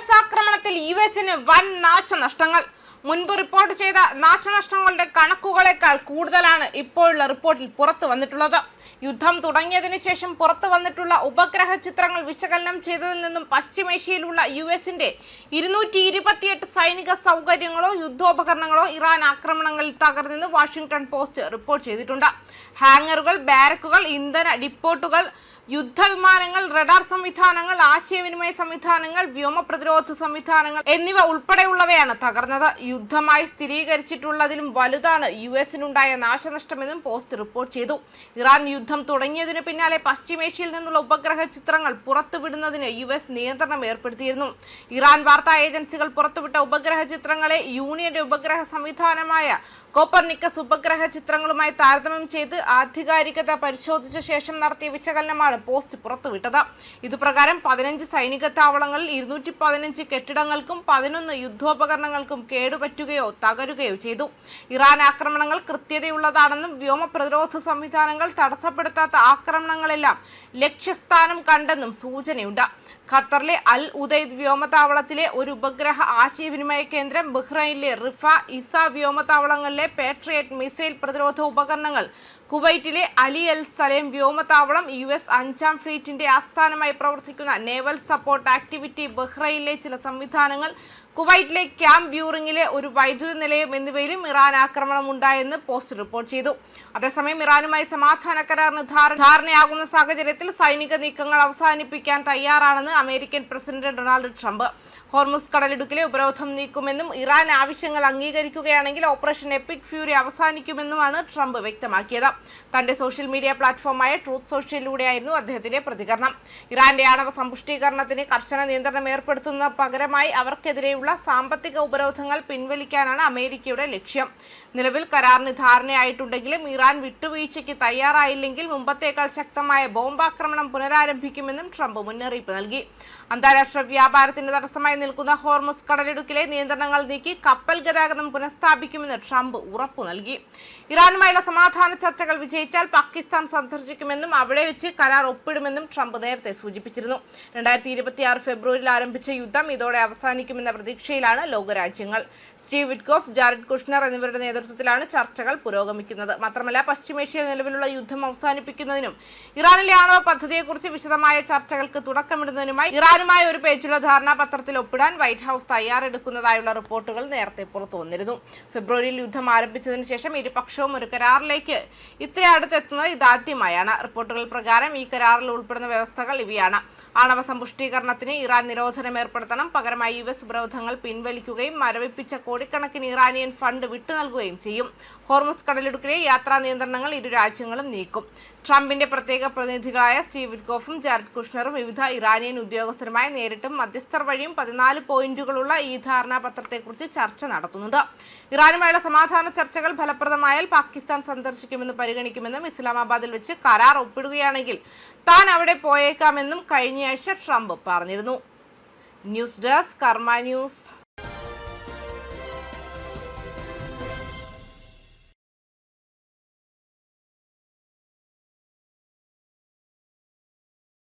US ആക്രമണത്തിൽ യുഎസിന് വൻ നാശനഷ്ടങ്ങൾ. മുൻപ് റിപ്പോർട്ട് ചെയ്ത നാശനഷ്ടങ്ങളുടെ കണക്കുകളേക്കാൾ കൂടുതലാണ് ഇപ്പോഴുള്ള റിപ്പോർട്ടിൽ പുറത്തു വന്നിട്ടുള്ളത്. യുദ്ധം തുടങ്ങിയതിനു ശേഷം പുറത്തു വന്നിട്ടുള്ള ഉപഗ്രഹ ചിത്രങ്ങൾ വിശകലനം ചെയ്തതിൽ നിന്നും പശ്ചിമേഷ്യയിലുള്ള യുഎസിന്റെ 228 സൈനിക സൗകര്യങ്ങളോ യുദ്ധോപകരണങ്ങളോ ഇറാൻ ആക്രമണങ്ങളിൽ തകർന്നെന്ന് വാഷിംഗ്ടൺ പോസ്റ്റ് റിപ്പോർട്ട് ചെയ്തിട്ടുണ്ട്. ഹാങ്ങറുകൾ, ബാരക്കുകൾ, ഇന്ധന ഡിപ്പോട്ടുകൾ, യുദ്ധവിമാനങ്ങൾ, റഡാർ സംവിധാനങ്ങൾ, ആശയവിനിമയ സംവിധാനങ്ങൾ, വ്യോമ പ്രതിരോധ സംവിധാനങ്ങൾ എന്നിവ ഉൾപ്പെടെയുള്ളവയാണ് തകർന്നത്. യുദ്ധമായി സ്ഥിരീകരിച്ചിട്ടുള്ളതിലും വലുതാണ് യുഎസിനുണ്ടായ നാശനഷ്ടമെന്നും പോസ്റ്റ് റിപ്പോർട്ട് ചെയ്തു. ഇറാൻ യുദ്ധം തുടങ്ങിയതിനു പിന്നാലെ പശ്ചിമേഷ്യയിൽ നിന്നുള്ള ഉപഗ്രഹ ചിത്രങ്ങൾ പുറത്തുവിടുന്നതിന് യുഎസ് നിയന്ത്രണം ഏർപ്പെടുത്തിയിരുന്നു. ഇറാൻ വാർത്താ ഏജൻസികൾ പുറത്തുവിട്ട ഉപഗ്രഹ ചിത്രങ്ങളെ യൂണിയന്റെ ഉപഗ്രഹ സംവിധാനമായ കോപ്പർനിക്കസ് ഉപഗ്രഹ ചിത്രങ്ങളുമായി താരതമ്യം ചെയ്ത് ആധികാരികത പരിശോധിച്ച ശേഷം നടത്തിയ വിശകലനമാണ് പോസ്റ്റ് പുറത്തുവിട്ടത്. ഇതുപ്രകാരം 15 സൈനിക താവളങ്ങളിൽ 215 കെട്ടിടങ്ങൾക്കും 11 യുദ്ധോപകരണങ്ങൾക്കും കേടുപറ്റുകയോ തകരുകയോ ചെയ്തു. ഇറാൻ ആക്രമണങ്ങൾ കൃത്യതയുള്ളതാണെന്നും വ്യോമ പ്രതിരോധ സംവിധാനങ്ങൾ തടസ്സപ്പെടുത്താത്ത ആക്രമണങ്ങളെല്ലാം ലക്ഷ്യസ്ഥാനം കണ്ടെന്നും സൂചനയുണ്ട്. ഖത്തറിലെ അൽ ഉദൈദ് വ്യോമതാവളത്തിലെ ഒരു ഉപഗ്രഹ ആശയവിനിമയ കേന്ദ്രം, ബഹ്റൈനിലെ റിഫ, ഇസ വ്യോമതാവളങ്ങളിലെ പാട്രിയറ്റ് മിസൈൽ പ്രതിരോധ ഉപകരണങ്ങൾ, കുവൈറ്റിലെ അലി അൽ സലേം വ്യോമതാവളം, US 5ാം ഫ്ലീറ്റിന്റെ ആസ്ഥാനമായി പ്രവർത്തിക്കുന്ന നേവൽ സപ്പോർട്ട് ആക്ടിവിറ്റി, ബഹ്റൈനിലെ ചില സംവിധാനങ്ങൾ, കുവൈറ്റിലെ ക്യാമ്പ് ബ്യൂറിംഗിലെ ഒരു വൈദ്യുത നിലയം എന്നിവയിലും ഇറാൻ ആക്രമണം ഉണ്ടായെന്ന് പോസ്റ്റ് റിപ്പോർട്ട് ചെയ്തു. അതേസമയം ഇറാനുമായി സമാധാന കരാറിന് ധാരണയാകുന്ന സാഹചര്യത്തിൽ സൈനിക നീക്കങ്ങൾ അവസാനിപ്പിക്കാൻ തയ്യാറാണെന്ന് American president Donald Trump. Hormuz കടലിടുക്കിലെ ഉപരോധം നീക്കുമെന്നും ഇറാൻ ആവശ്യങ്ങൾ അംഗീകരിക്കുകയാണെങ്കിൽ ഓപ്പറേഷൻ എപ്പിക് ഫ്യൂരി അവസാനിക്കുമെന്നുമാണ് ട്രംപ് വ്യക്തമാക്കിയത്. തന്റെ സോഷ്യൽ മീഡിയ പ്ലാറ്റ്ഫോമായ ട്രൂത്ത് സോഷ്യലിലൂടെയായിരുന്നു അദ്ദേഹത്തിന്റെ പ്രതികരണം. ഇറാന്റെ ആണവ സമ്പുഷ്ടീകരണത്തിന് കർശന നിയന്ത്രണം ഏർപ്പെടുത്തുന്ന പകരമായി അവർക്കെതിരെയുള്ള സാമ്പത്തിക ഉപരോധങ്ങൾ പിൻവലിക്കാനാണ് അമേരിക്കയുടെ ലക്ഷ്യം. നിലവിൽ കരാറിന് ധാരണയായിട്ടുണ്ടെങ്കിലും ഇറാൻ വിട്ടുവീഴ്ചയ്ക്ക് തയ്യാറായില്ലെങ്കിൽ മുമ്പത്തേക്കാൾ ശക്തമായ ബോംബാക്രമണം പുനരാരംഭിക്കുമെന്നും ട്രംപ് മുന്നറിയിപ്പ് നൽകി. അന്താരാഷ്ട്ര വ്യാപാരത്തിന് തടസ്സമായി നിൽക്കുന്ന ഹോർമുസ് കടലിടുക്കിലെ നിയന്ത്രണങ്ങൾ നീക്കി കപ്പൽ ഗതാഗതം പുനഃസ്ഥാപിക്കുമെന്ന് ട്രംപ് ഉറപ്പു നൽകി. ഇറാനുമായുള്ള സമാധാന ചർച്ചകൾ വിജയിച്ചാൽ പാകിസ്ഥാൻ സന്ദർശിക്കുമെന്നും അവിടെ വെച്ച് കരാർ ഒപ്പിടുമെന്നും ട്രംപ് നേരത്തെ സൂചിപ്പിച്ചിരുന്നു. 2026 ഫെബ്രുവരിയിൽ ആരംഭിച്ച യുദ്ധം ഇതോടെ അവസാനിക്കുമെന്ന പ്രതീക്ഷയിലാണ് ലോകരാജ്യങ്ങൾ. സ്റ്റീവ് വിറ്റ്കോഫ്, ജാരഡ് കുഷ്നർ എന്നിവരുടെ നേതൃത്വത്തിലാണ് ചർച്ചകൾ പുരോഗമിക്കുന്നത്. മാത്രമല്ല, പശ്ചിമേഷ്യയിൽ നിലവിലുള്ള യുദ്ധം അവസാനിപ്പിക്കുന്നതിനും ഇറാനിലെ ആണവ പദ്ധതിയെക്കുറിച്ച് വിശദമായ ചർച്ചകൾക്ക് തുടക്കമിടുന്നതിനുമായി ഇറാനുമായി ഒരു പേജുള്ള ധാരണാപത്രത്തിൽ ഒപ്പിടാൻ വൈറ്റ് ഹൌസ് തയ്യാറെടുക്കുന്നതായുള്ള റിപ്പോർട്ടുകൾ നേരത്തെ പുറത്തു വന്നിരുന്നു. ഫെബ്രുവരിയിൽ യുദ്ധം ആരംഭിച്ചതിന് ശേഷം ഇരുപക്ഷവും ഒരു കരാറിലേക്ക് ഇത്ര അടുത്തെത്തുന്നത് ഇതാദ്യമായാണ്. റിപ്പോർട്ടുകൾ പ്രകാരം ഈ കരാറിൽ ഉൾപ്പെടുന്ന വ്യവസ്ഥകൾ ഇവയാണ്: ആണവ സമ്പുഷ്ടീകരണത്തിന് ഇറാൻ നിരോധനം ഏർപ്പെടുത്തണം, പകരമായി US ഉപരോധങ്ങൾ പിൻവലിക്കുകയും മരവിപ്പിച്ച കോടിക്കണക്കിന് ഇറാനിയൻ ഫണ്ട് വിട്ടു നൽകുകയും ചെയ്യും. ഹോർമുസ് കടലിടുക്കിലെ യാത്രാ നിയന്ത്രണങ്ങൾ ഇരു രാജ്യങ്ങളും നീക്കും. ട്രംപിന്റെ പ്രത്യേക പ്രതിനിധികളായ സ്റ്റീവ് വിറ്റ്കോഫും ജാരഡ് കുഷ്നറും വിവിധ ഇറാനിയൻ ഉദ്യോഗസ്ഥരുമായി നേരിട്ടും മധ്യസ്ഥർ വഴിയും 14 പോയിന്റുകളുള്ള ഈ ധാരണാപത്രത്തെക്കുറിച്ച് ചർച്ച നടത്തുന്നുണ്ട്. ഇറാനുമായുള്ള സമാധാന ചർച്ചകൾ ഫലപ്രദമായാൽ പാകിസ്ഥാൻ സന്ദർശിക്കുമെന്ന് പരിഗണിക്കുമെന്നും ഇസ്ലാമാബാദിൽ വെച്ച് കരാർ ഒപ്പിടുകയാണെങ്കിൽ താൻ അവിടെ പോയേക്കാമെന്നും കഴിഞ്ഞയാഴ്ച ട്രംപ് പറഞ്ഞിരുന്നു. ന്യൂസ് ഡെസ്ക് കർമ്മ ന്യൂസ്.